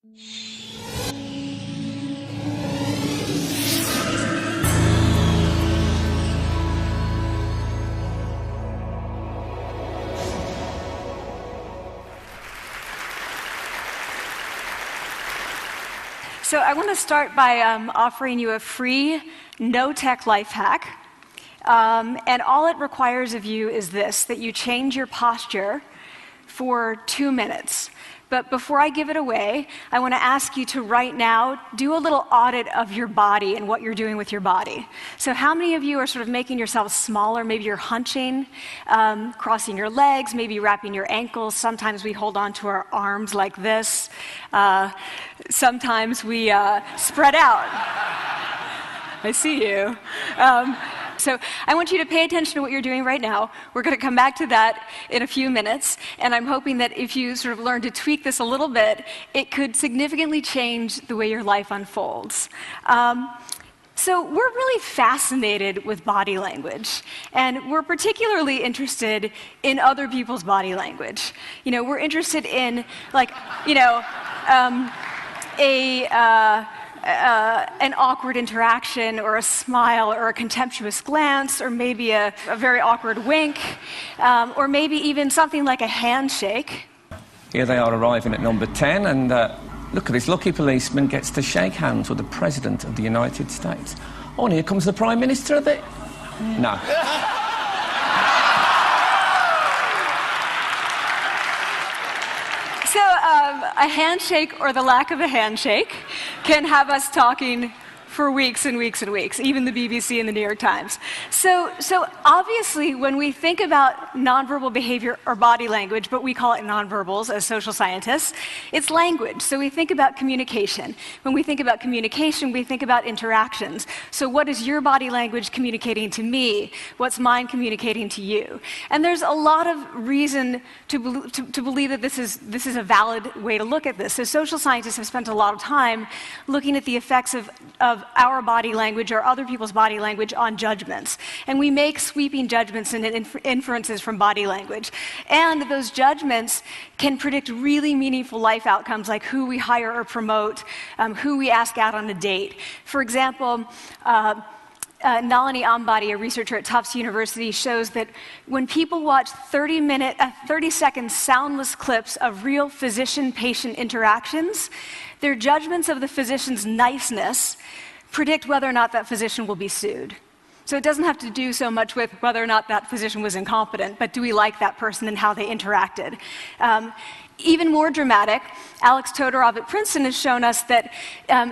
So I want to start by offering you a free, no-tech life hack. And all it requires of you is this, that you change your posture for 2 minutes. But before I give it away, I want to ask you to right now do a little audit of your body and what you're doing with your body. So how many of you are sort of making yourselves smaller? Maybe you're hunching, crossing your legs, maybe wrapping your ankles. Sometimes we hold on to our arms like this. Sometimes we spread out. I see you. So I want you to pay attention to what you're doing right now. We're going to come back to that in a few minutes, and I'm hoping that if you sort of learn to tweak this a little bit, it could significantly change the way your life unfolds. So we're really fascinated with body language, and we're particularly interested in other people's body language. You know, we're interested in, like, you know, an awkward interaction, or a smile, or a contemptuous glance, or maybe a very awkward wink, or maybe even something like a handshake. Here they are arriving at number 10, and look at this lucky policeman gets to shake hands with the President of the United States. Oh, and here comes the Prime Minister of it. No. So a handshake, or the lack of a handshake, can have us talking for weeks and weeks and weeks, even the BBC and the New York Times. So obviously, when we think about nonverbal behavior or body language, but we call it nonverbals as social scientists, it's language. So we think about communication. When we think about communication, we think about interactions. So what is your body language communicating to me? What's mine communicating to you? And there's a lot of reason to believe that this is a valid way to look at this. So social scientists have spent a lot of time looking at the effects of our body language or other people's body language on judgments. And we make sweeping judgments and inferences from body language. And those judgments can predict really meaningful life outcomes, like who we hire or promote, who we ask out on a date. For example, Nalini Ambady, a researcher at Tufts University, shows that when people watch 30-second soundless clips of real physician-patient interactions, their judgments of the physician's niceness predict whether or not that physician will be sued. So it doesn't have to do so much with whether or not that physician was incompetent, but do we like that person and how they interacted? Even more dramatic, Alex Todorov at Princeton has shown us that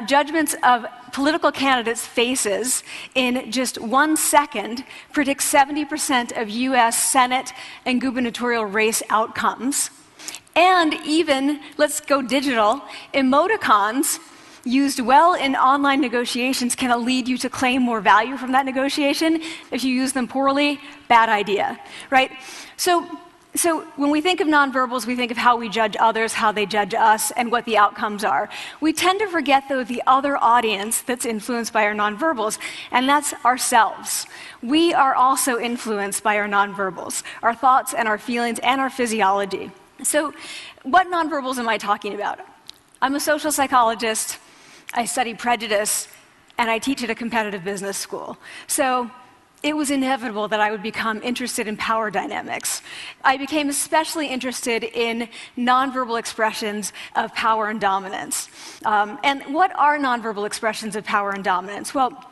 judgments of political candidates' faces in just 1 second predict 70% of US Senate and gubernatorial race outcomes. And even, let's go digital, emoticons used well in online negotiations can lead you to claim more value from that negotiation. If you use them poorly, bad idea, right? So when we think of nonverbals, we think of how we judge others, how they judge us, and what the outcomes are. We tend to forget, though, the other audience that's influenced by our nonverbals, and that's ourselves. We are also influenced by our nonverbals, our thoughts and our feelings and our physiology. So what nonverbals am I talking about? I'm a social psychologist, I study prejudice, and I teach at a competitive business school. So it was inevitable that I would become interested in power dynamics. I became especially interested in nonverbal expressions of power and dominance. And what are nonverbal expressions of power and dominance? Well,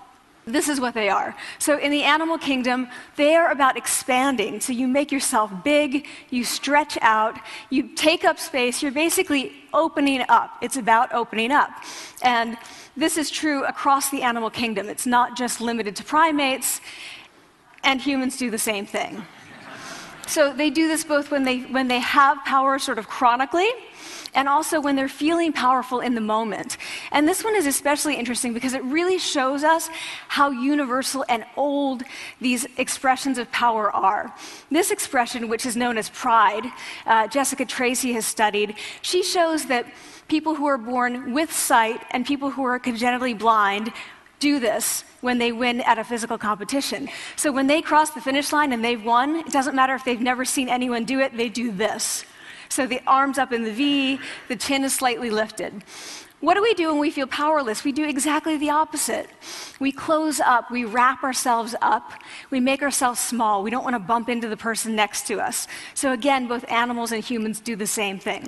this is what they are. So in the animal kingdom, they are about expanding. So you make yourself big, you stretch out, you take up space, you're basically opening up. It's about opening up. And this is true across the animal kingdom. It's not just limited to primates, and humans do the same thing. So they do this both when they have power sort of chronically, and also when they're feeling powerful in the moment. And this one is especially interesting because it really shows us how universal and old these expressions of power are. This expression, which is known as pride, Jessica Tracy has studied, she shows that people who are born with sight and people who are congenitally blind do this when they win at a physical competition. So when they cross the finish line and they've won, it doesn't matter if they've never seen anyone do it, they do this. So the arms up in the V, the chin is slightly lifted. What do we do when we feel powerless? We do exactly the opposite. We close up, we wrap ourselves up, we make ourselves small. We don't want to bump into the person next to us. So again, both animals and humans do the same thing.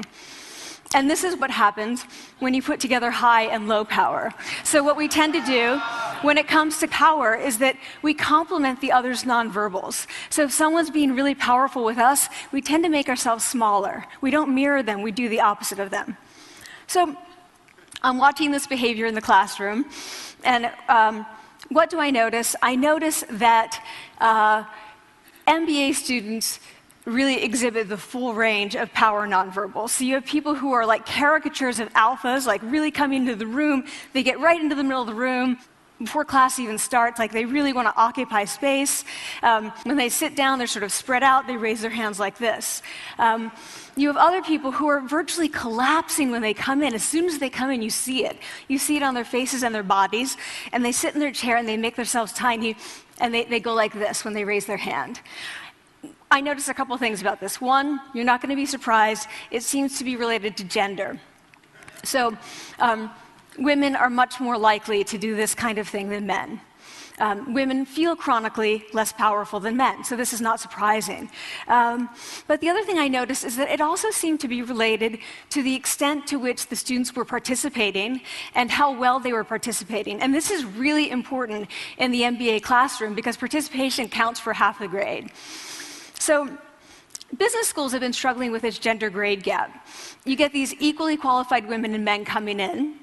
And this is what happens when you put together high and low power. So what we tend to do when it comes to power is that we complement the other's nonverbals. So if someone's being really powerful with us, we tend to make ourselves smaller. We don't mirror them, we do the opposite of them. So I'm watching this behavior in the classroom, and what do I notice? I notice that MBA students really exhibit the full range of power nonverbals. So you have people who are like caricatures of alphas, like really coming into the room. They get right into the middle of the room before class even starts, like they really want to occupy space. When they sit down, they're sort of spread out. They raise their hands like this. You have other people who are virtually collapsing when they come in. As soon as they come in, you see it. You see it on their faces and their bodies, and they sit in their chair and they make themselves tiny, and they go like this when they raise their hand. I noticed a couple things about this. One, you're not going to be surprised. It seems to be related to gender. So women are much more likely to do this kind of thing than men. Women feel chronically less powerful than men, so this is not surprising. But the other thing I noticed is that it also seemed to be related to the extent to which the students were participating and how well they were participating. And this is really important in the MBA classroom because participation counts for half the grade. So business schools have been struggling with this gender grade gap. You get these equally qualified women and men coming in,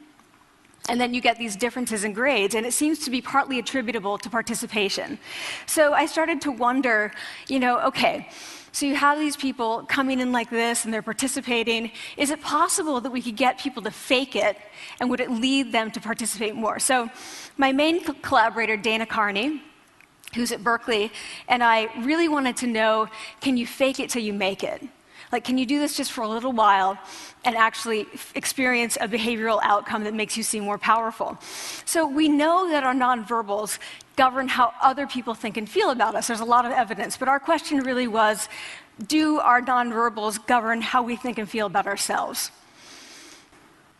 and then you get these differences in grades, and it seems to be partly attributable to participation. So I started to wonder, okay, so you have these people coming in like this, and they're participating. Is it possible that we could get people to fake it, and would it lead them to participate more? So my main collaborator, Dana Carney, who's at Berkeley, and I really wanted to know, can you fake it till you make it? Like, can you do this just for a little while and actually experience a behavioral outcome that makes you seem more powerful? So we know that our nonverbals govern how other people think and feel about us. There's a lot of evidence, but our question really was, do our nonverbals govern how we think and feel about ourselves?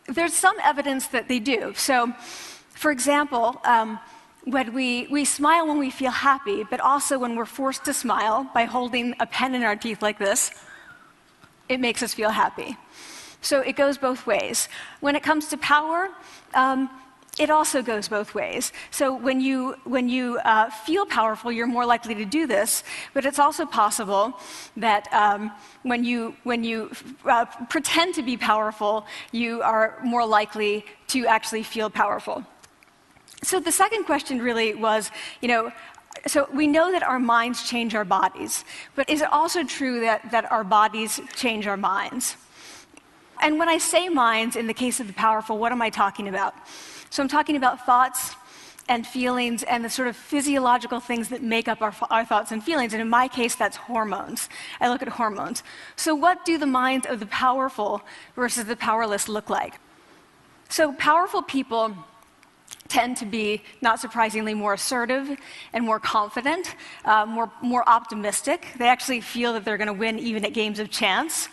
There's some evidence that they do. So, for example, when we smile when we feel happy, but also when we're forced to smile by holding a pen in our teeth like this, it makes us feel happy. So it goes both ways. When it comes to power, it also goes both ways. So when you feel powerful, you're more likely to do this, but it's also possible that when you pretend to be powerful, you are more likely to actually feel powerful. So the second question really was, so we know that our minds change our bodies, but is it also true that our bodies change our minds? And when I say minds, in the case of the powerful, what am I talking about? So I'm talking about thoughts and feelings and the sort of physiological things that make up our thoughts and feelings, and in my case, that's hormones. I look at hormones. So what do the minds of the powerful versus the powerless look like? So powerful people tend to be, not surprisingly, more assertive and more confident, more optimistic. They actually feel that they're going to win even at games of chance.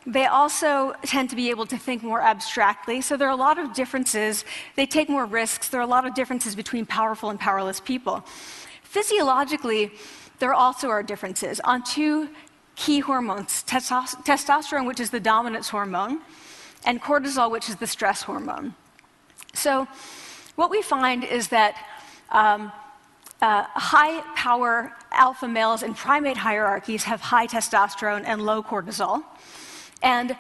They also tend to be able to think more abstractly. So there are a lot of differences. They take more risks. There are a lot of differences between powerful and powerless people. Physiologically, there also are differences on two key hormones, testosterone, which is the dominance hormone, and cortisol, which is the stress hormone. So what we find is that high-power alpha males in primate hierarchies have high testosterone and low cortisol, and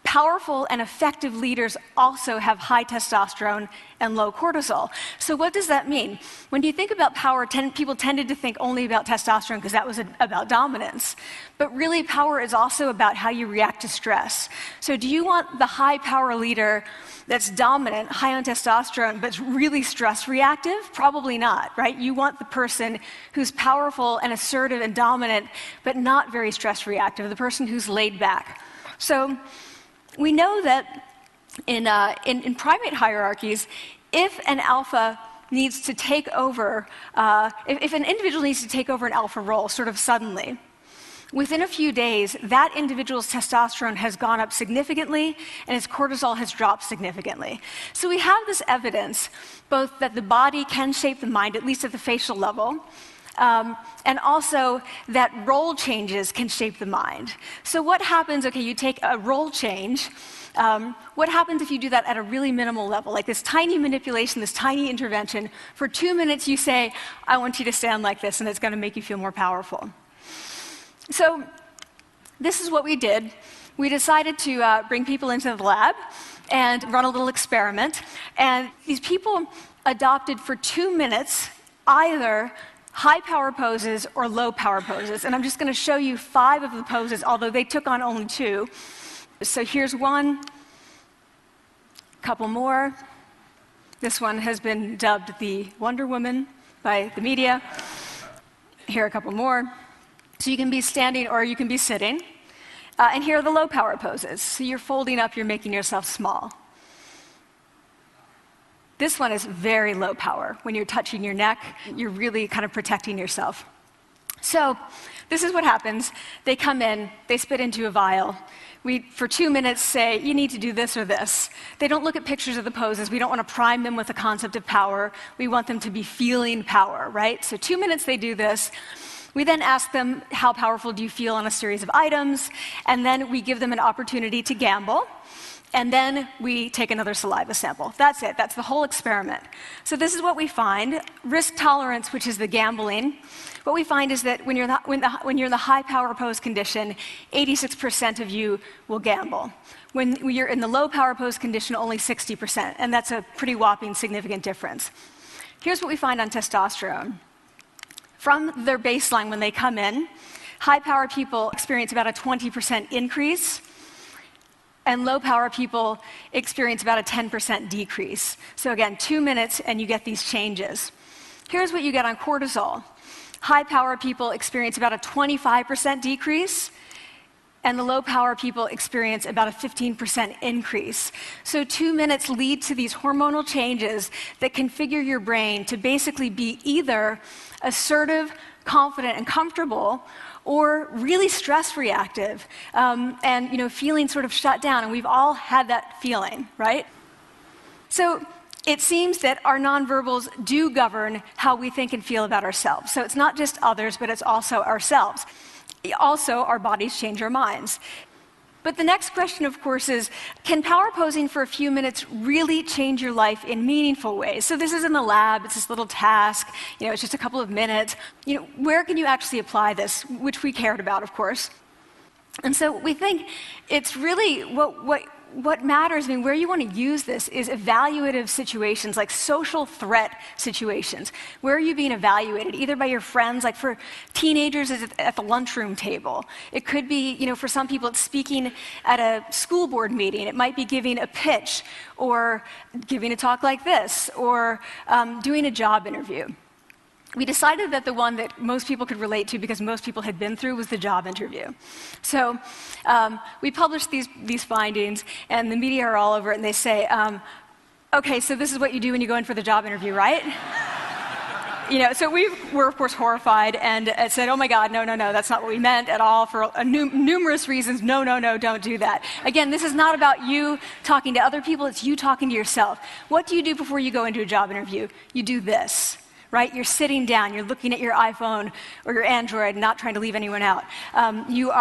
powerful and effective leaders also have high testosterone and low cortisol. So what does that mean? When you think about power, people tended to think only about testosterone because that was about dominance. But really, power is also about how you react to stress. So do you want the high-power leader that's dominant, high on testosterone, but really stress reactive? Probably not, right? You want the person who's powerful and assertive and dominant, but not very stress reactive, the person who's laid back. So we know that in primate hierarchies, if an alpha needs to take over, if an individual needs to take over an alpha role sort of suddenly, within a few days, that individual's testosterone has gone up significantly and his cortisol has dropped significantly. So we have this evidence, both that the body can shape the mind, at least at the facial level, and also that role changes can shape the mind. So what happens, okay, you take a role change, what happens if you do that at a really minimal level, like this tiny manipulation, this tiny intervention? For 2 minutes you say, I want you to stand like this, and it's going to make you feel more powerful. So this is what we did. We decided to bring people into the lab and run a little experiment. And these people adopted for 2 minutes either high power poses or low power poses. And I'm just going to show you 5 of the poses, although they took on only 2. So here's one, couple more. This one has been dubbed the Wonder Woman by the media. Here are a couple more. So you can be standing or you can be sitting. And here are the low power poses. So you're folding up, you're making yourself small. This one is very low power. When you're touching your neck, you're really kind of protecting yourself. So this is what happens. They come in, they spit into a vial. We, for 2 minutes, say, you need to do this or this. They don't look at pictures of the poses. We don't want to prime them with the concept of power. We want them to be feeling power, right? So 2 minutes they do this. We then ask them, how powerful do you feel on a series of items? And then we give them an opportunity to gamble. And then we take another saliva sample. That's it. That's the whole experiment. So this is what we find. Risk tolerance, which is the gambling. What we find is that when you're in the high power pose condition, 86% of you will gamble. When you're in the low power pose condition, only 60%. And that's a pretty whopping significant difference. Here's what we find on testosterone. From their baseline when they come in, high power people experience about a 20% increase, and low power people experience about a 10% decrease. So again, 2 minutes and you get these changes. Here's what you get on cortisol. High power people experience about a 25% decrease, and the low power people experience about a 15% increase. So 2 minutes lead to these hormonal changes that configure your brain to basically be either assertive, confident, and comfortable, or really stress reactive, and feeling sort of shut down. And we've all had that feeling, right? So it seems that our nonverbals do govern how we think and feel about ourselves. So it's not just others, but it's also ourselves. Also, our bodies change our minds. But the next question, of course, is, can power posing for a few minutes really change your life in meaningful ways? So this is in the lab, it's this little task, it's just a couple of minutes. Where can you actually apply this, which we cared about, of course. And so we think it's really what matters, where you want to use this is evaluative situations, like social threat situations. Where are you being evaluated? Either by your friends, like for teenagers, is it at the lunchroom table? It could be, for some people, it's speaking at a school board meeting. It might be giving a pitch, or giving a talk like this, or doing a job interview. We decided that the one that most people could relate to, because most people had been through, was the job interview. So we published these findings, and the media are all over it, and they say, okay, so this is what you do when you go in for the job interview, right? So we were, of course, horrified and said, oh my God, no, that's not what we meant at all, for numerous reasons. No, don't do that. Again, this is not about you talking to other people, it's you talking to yourself. What do you do before you go into a job interview? You do this. Right? You're sitting down, you're looking at your iPhone or your Android, not trying to leave anyone out. You're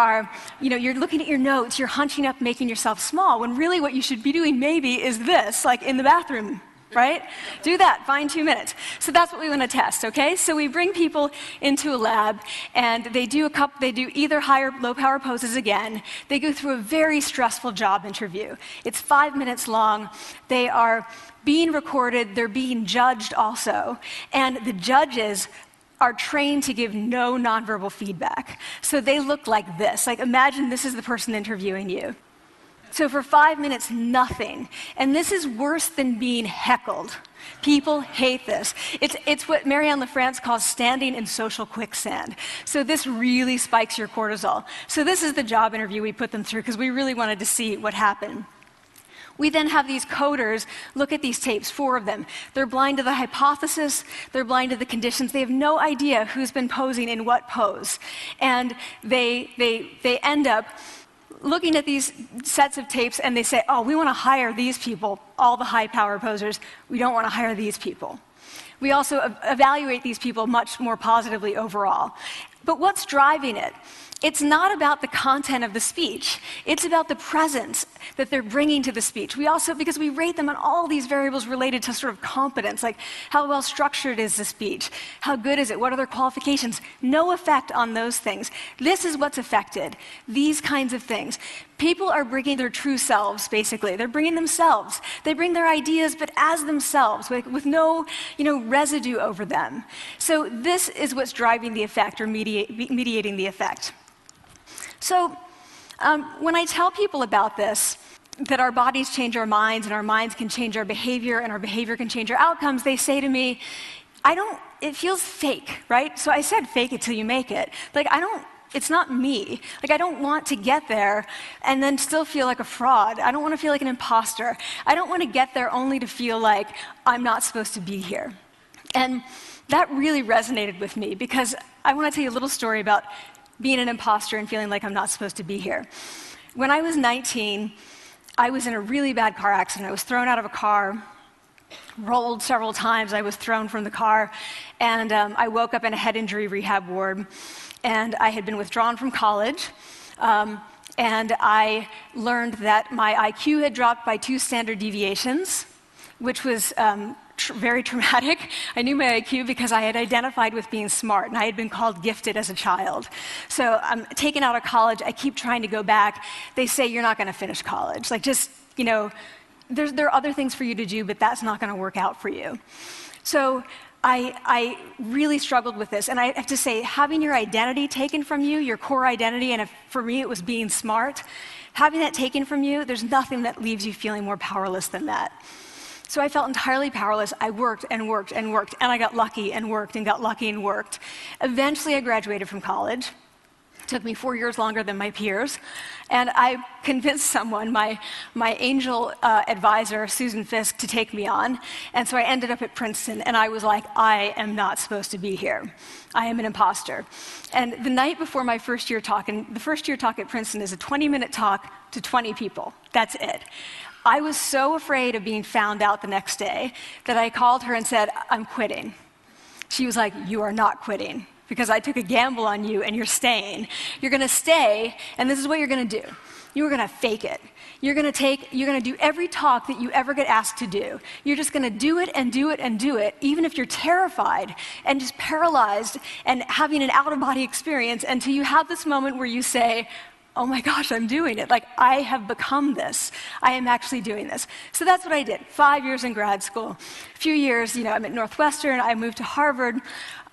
looking at your notes, you're hunching up, making yourself small, when really what you should be doing maybe is this, like in the bathroom, right? Do that, find 2 minutes. So that's what we want to test, okay? So we bring people into a lab, and they do either high or low power poses again. They go through a very stressful job interview. It's 5 minutes long. They are being recorded, they're being judged also, and the judges are trained to give no nonverbal feedback. So they look like this. Like, imagine this is the person interviewing you. So for 5 minutes, nothing. And this is worse than being heckled. People hate this. It's what Marianne LaFrance calls standing in social quicksand. So this really spikes your cortisol. So this is the job interview we put them through, because we really wanted to see what happened. We then have these coders look at these tapes, 4 of them. They're blind to the hypothesis, they're blind to the conditions. They have no idea who's been posing in what pose. And they end up looking at these sets of tapes and they say, oh, we want to hire these people, all the high power posers. We don't want to hire these people. We also evaluate these people much more positively overall. But what's driving it? It's not about the content of the speech. It's about the presence that they're bringing to the speech. We also, because we rate them on all these variables related to sort of competence, like how well structured is the speech? How good is it? What are their qualifications? No effect on those things. This is what's affected. These kinds of things. People are bringing their true selves, basically. They're bringing themselves. They bring their ideas, but as themselves, with no, residue over them. So this is what's driving the effect or mediating the effect. So when I tell people about this, that our bodies change our minds and our minds can change our behavior and our behavior can change our outcomes, they say to me, it feels fake, right? So I said fake it till you make it. It's not me. I don't want to get there and then still feel like a fraud. I don't want to feel like an imposter. I don't want to get there only to feel like I'm not supposed to be here. And that really resonated with me because I want to tell you a little story about being an imposter and feeling like I'm not supposed to be here. When I was 19, I was in a really bad car accident. I was thrown out of a car, rolled several times. I was thrown from the car, and I woke up in a head injury rehab ward, and I had been withdrawn from college, and I learned that my IQ had dropped by 2 standard deviations, which was very traumatic. I knew my IQ because I had identified with being smart, and I had been called gifted as a child. So I'm taken out of college. I keep trying to go back. They say, you're not going to finish college. There are other things for you to do, but that's not going to work out for you. So I really struggled with this. And I have to say, having your identity taken from you, your core identity, and for me it was being smart, having that taken from you, there's nothing that leaves you feeling more powerless than that. So I felt entirely powerless. I worked and worked and worked, and I got lucky and worked and got lucky and worked. Eventually, I graduated from college. It took me 4 years longer than my peers, and I convinced someone, my angel advisor, Susan Fisk, to take me on, and so I ended up at Princeton, and I was like, I am not supposed to be here. I am an imposter. And the night before my first year talk, and the first year talk at Princeton is a 20-minute talk to 20 people. That's it. I was so afraid of being found out the next day that I called her and said, I'm quitting. She was like, you are not quitting because I took a gamble on you and you're staying. You're going to stay, and this is what you're going to do. You're going to fake it. You're going to do every talk that you ever get asked to do. You're just going to do it and do it and do it, even if you're terrified and just paralyzed and having an out-of-body experience until you have this moment where you say, oh my gosh, I'm doing it. I have become this. I am actually doing this. So that's what I did. 5 years in grad school. A few years, I'm at Northwestern. I moved to Harvard.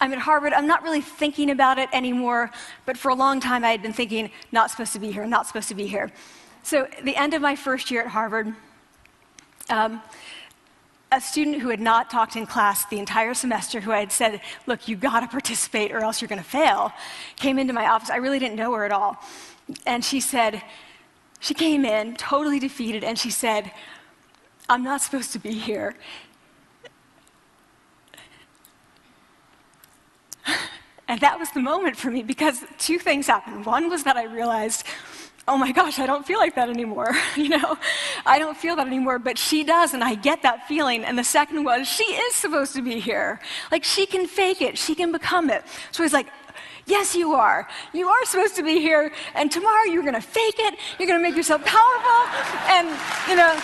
I'm at Harvard. I'm not really thinking about it anymore, but for a long time I had been thinking, not supposed to be here, not supposed to be here. So at the end of my first year at Harvard, a student who had not talked in class the entire semester, who I had said, look, you got to participate or else you're going to fail, came into my office. I really didn't know her at all. And she came in totally defeated, and she said, I'm not supposed to be here. And that was the moment for me, because 2 things happened. One was that I realized, oh my gosh, I don't feel like that anymore. I don't feel that anymore, but she does, and I get that feeling. And the second was, she is supposed to be here. She can fake it, she can become it. So I was like, yes, you are. You are supposed to be here, and tomorrow you're going to fake it, you're going to make yourself powerful, and, you're going to...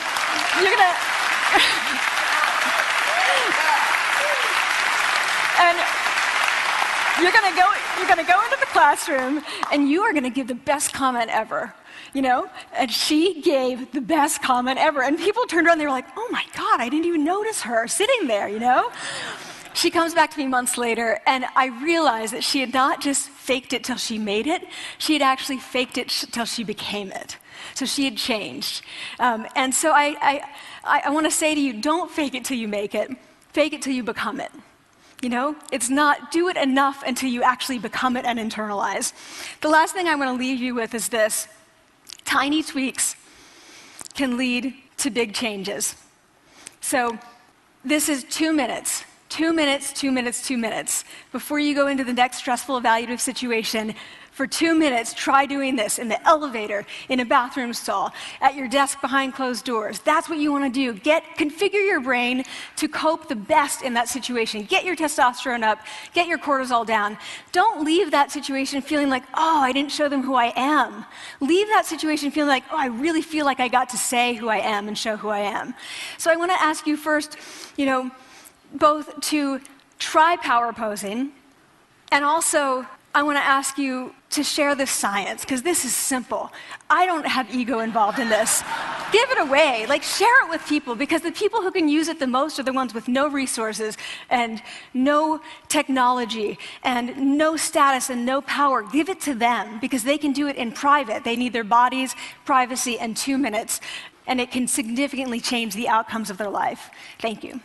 and you're going to go into the classroom, and you are going to give the best comment ever, And she gave the best comment ever, and people turned around, they were like, oh my God, I didn't even notice her sitting there, She comes back to me months later, and I realized that she had not just faked it till she made it, she had actually faked it till she became it. So she had changed. And so I want to say to you, don't fake it till you make it. Fake it till you become it. It's not do it enough until you actually become it and internalize. The last thing I want to leave you with is this. Tiny tweaks can lead to big changes. So this is 2 minutes. 2 minutes, 2 minutes, 2 minutes. Before you go into the next stressful evaluative situation, for 2 minutes, try doing this in the elevator, in a bathroom stall, at your desk behind closed doors. That's what you want to do. Configure your brain to cope the best in that situation. Get your testosterone up, get your cortisol down. Don't leave that situation feeling like, oh, I didn't show them who I am. Leave that situation feeling like, oh, I really feel like I got to say who I am and show who I am. So I want to ask you first, both to try power posing, and also I want to ask you to share this science, because this is simple. I don't have ego involved in this. Give it away. Share it with people, because the people who can use it the most are the ones with no resources and no technology and no status and no power. Give it to them, because they can do it in private. They need their bodies, privacy, and 2 minutes, and it can significantly change the outcomes of their life. Thank you.